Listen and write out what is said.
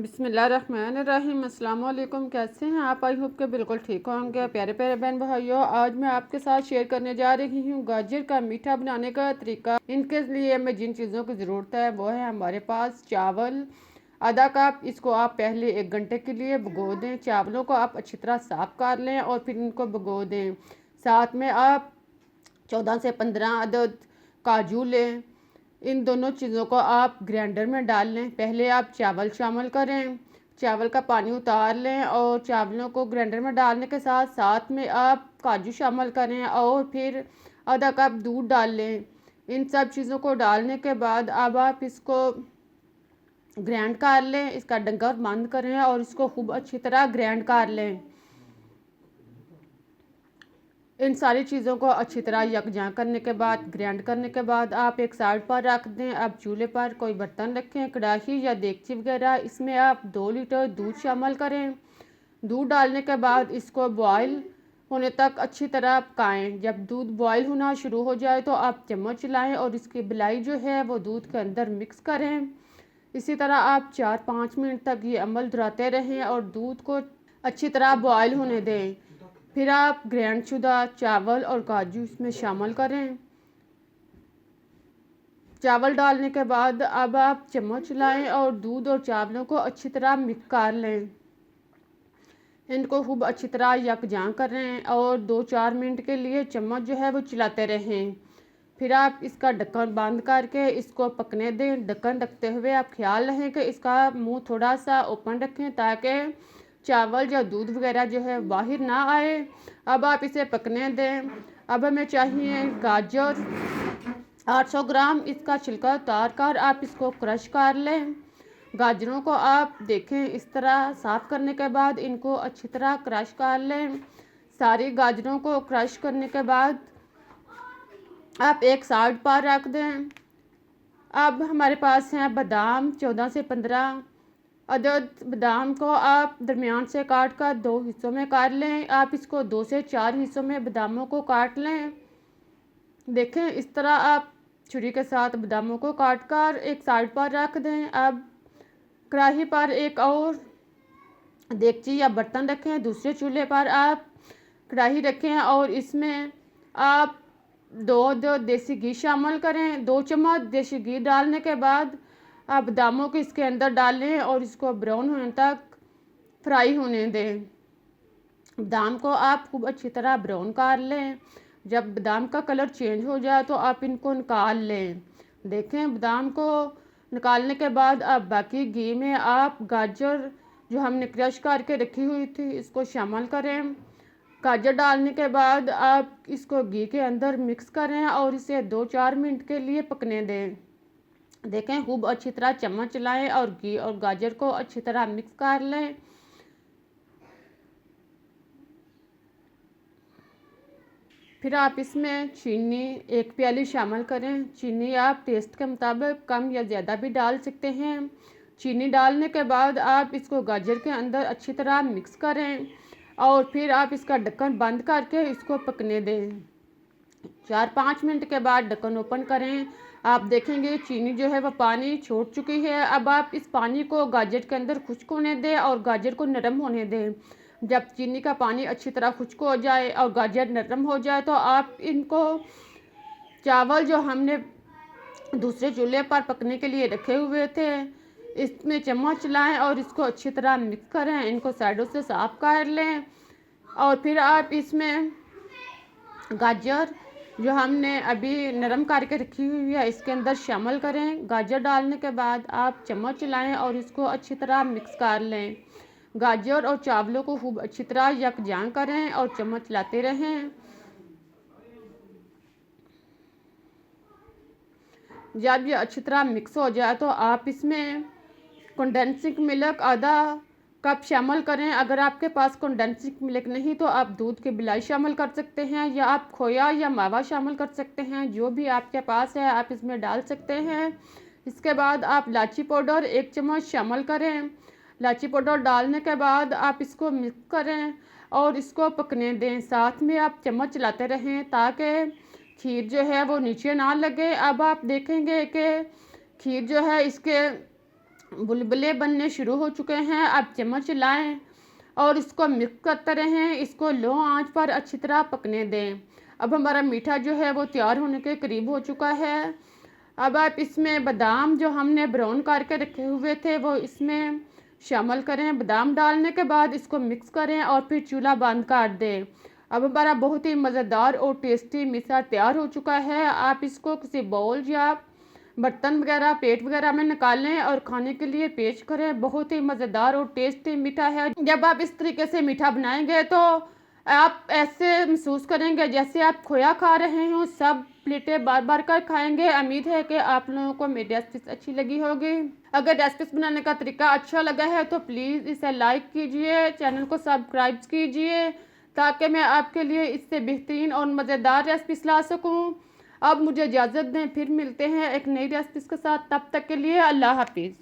बिस्मिल्लाहिर्रहमानिर्रहीम। अस्सलाम वालेकुम। कैसे हैं आप? आई होप के बिल्कुल ठीक होंगे। प्यारे प्यारे बहन भाइयों, आज मैं आपके साथ शेयर करने जा रही हूँ गाजर का मीठा बनाने का तरीका। इनके लिए हमें जिन चीज़ों की ज़रूरत है वो है हमारे पास चावल आधा कप। इसको आप पहले 1 घंटे के लिए भिगो दें। चावलों को आप अच्छी तरह साफ़ कर लें और फिर इनको भिगो दें। साथ में आप 14 से 15 अदद काजू लें। इन दोनों चीज़ों को आप ग्राइंडर में डाल लें। पहले आप चावल शामिल करें, चावल का पानी उतार लें और चावलों को ग्राइंडर में डालने के साथ साथ में आप काजू शामिल करें और फिर आधा कप दूध डाल लें। इन सब चीज़ों को डालने के बाद अब आप इसको ग्राइंड कर लें। इसका डंगर बंद करें और इसको खूब अच्छी तरह ग्राइंड कर लें। इन सारी चीज़ों को अच्छी तरह यकजा करने के बाद ग्राइंड करने के बाद आप एक साइड पर रख दें। अब चूल्हे पर कोई बर्तन रखें, कढ़ाई या देगची वगैरह। इसमें आप 2 लीटर दूध शामिल करें। दूध डालने के बाद इसको बॉयल होने तक अच्छी तरह पकाएं। जब दूध बॉयल होना शुरू हो जाए तो आप चम्मच चलाएं और इसकी बिलाई जो है वो दूध के अंदर मिक्स करें। इसी तरह आप 4-5 मिनट तक ये अमल दोहराते रहें और दूध को अच्छी तरह बॉयल होने दें। फिर आप ग्राइंड शुदा चावल और काजू इसमें शामिल करें। चावल डालने के बाद अब आप चम्मच चलाएं और दूध और चावलों को अच्छी तरह मिक्स कर लें। इनको खूब अच्छी तरह यकजा करें और 2-4 मिनट के लिए चम्मच जो है वो चलाते रहें। फिर आप इसका ढक्कन बंद करके इसको पकने दें। ढक्कन ढकते हुए आप ख्याल रखें कि इसका मुंह थोड़ा सा ओपन रखें ताकि चावल या दूध वगैरह जो है बाहर ना आए। अब आप इसे पकने दें। अब हमें चाहिए गाजर 800 ग्राम। इसका छिलका उतार कर आप इसको क्रश कर लें। गाजरों को आप देखें इस तरह साफ़ करने के बाद इनको अच्छी तरह क्रश कर लें। सारी गाजरों को क्रश करने के बाद आप एक साइड पर रख दें। अब हमारे पास हैं बादाम 14 से 15 अदद। बादाम को आप दरमियान से काट कर 2 हिस्सों में काट लें। आप इसको 2 से 4 हिस्सों में बादामों को काट लें। देखें इस तरह आप छुरी के साथ बादामों को काट कर एक साइड पर रख दें। अब कढ़ाई पर एक और देगची या बर्तन रखें। दूसरे चूल्हे पर आप कढ़ाई रखें और इसमें आप 2 देसी घी शामिल करें। 2 चम्मच देसी घी डालने के बाद आप बादामों को इसके अंदर डालें और इसको ब्राउन होने तक फ्राई होने दें। बादाम को आप खूब अच्छी तरह ब्राउन कर लें। जब बादाम का कलर चेंज हो जाए तो आप इनको निकाल लें। देखें बादाम को निकालने के बाद अब बाकी घी में आप गाजर जो हमने क्रश करके रखी हुई थी इसको शामिल करें। गाजर डालने के बाद आप इसको घी के अंदर मिक्स करें और इसे 2-4 मिनट के लिए पकने दें। देखें खूब अच्छी तरह चम्मच चलाएं और घी और गाजर को अच्छी तरह मिक्स कर लें। फिर आप इसमें चीनी 1 प्याली शामिल करें। चीनी आप टेस्ट के मुताबिक कम या ज़्यादा भी डाल सकते हैं। चीनी डालने के बाद आप इसको गाजर के अंदर अच्छी तरह मिक्स करें और फिर आप इसका ढक्कन बंद करके इसको पकने दें। 4-5 मिनट के बाद ढक्कन ओपन करें। आप देखेंगे चीनी जो है वह पानी छोड़ चुकी है। अब आप इस पानी को गाजर के अंदर खुश्क होने दें और गाजर को नरम होने दें। जब चीनी का पानी अच्छी तरह खुश्क हो जाए और गाजर नरम हो जाए तो आप इनको चावल जो हमने दूसरे चूल्हे पर पकने के लिए रखे हुए थे इसमें चम्मच चलाएं और इसको अच्छी तरह मिक्स करें। इनको साइडों से साफ कर लें और फिर आप इसमें गाजर जो हमने अभी नरम करके रखी हुई है इसके अंदर शामिल करें। गाजर डालने के बाद आप चम्मच चलाएं और इसको अच्छी तरह मिक्स कर लें। गाजर और चावलों को खूब अच्छी तरह यकजा करें और चम्मच चलाते रहें। जब ये अच्छी तरह मिक्स हो जाए तो आप इसमें कंडेंसिंग मिल्क आधा कप शामिल करें। अगर आपके पास कंडेंसिंग मिल्क नहीं तो आप दूध की बिलाई शामिल कर सकते हैं या आप खोया या मावा शामिल कर सकते हैं। जो भी आपके पास है आप इसमें डाल सकते हैं। इसके बाद आप इलायची पाउडर 1 चम्मच शामिल करें। इलायची पाउडर डालने के बाद आप इसको मिक्स करें और इसको पकने दें। साथ में आप चम्मच चलाते रहें ताकि खीर जो है वो नीचे ना लगे। अब आप देखेंगे कि खीर जो है इसके बुलबुले बनने शुरू हो चुके हैं। अब चम्मच लाएं और इसको मिक्स करते रहें। इसको लो आंच पर अच्छी तरह पकने दें। अब हमारा मीठा जो है वो तैयार होने के करीब हो चुका है। अब आप इसमें बादाम जो हमने ब्राउन करके रखे हुए थे वो इसमें शामिल करें। बादाम डालने के बाद इसको मिक्स करें और फिर चूल्हा बंद कर दें। अब हमारा बहुत ही मज़ेदार और टेस्टी मीठा तैयार हो चुका है। आप इसको किसी बाउल या बर्तन वगैरह प्लेट वगैरह में निकालें और खाने के लिए पेश करें। बहुत ही मज़ेदार और टेस्टी मीठा है। जब आप इस तरीके से मीठा बनाएंगे तो आप ऐसे महसूस करेंगे जैसे आप खोया खा रहे हो। सब प्लेटें बार बार कर खाएंगे। उम्मीद है कि आप लोगों को मेरी रेसिपी अच्छी लगी होगी। अगर रेसिपी बनाने का तरीका अच्छा लगा है तो प्लीज़ इसे लाइक कीजिए, चैनल को सब्सक्राइब कीजिए ताकि मैं आपके लिए इससे बेहतरीन और मज़ेदार रेसिपीज ला सकूं। अब मुझे इजाज़त दें, फिर मिलते हैं एक नई रेसिपीज़ के साथ। तब तक के लिए अल्लाह हाफिज़।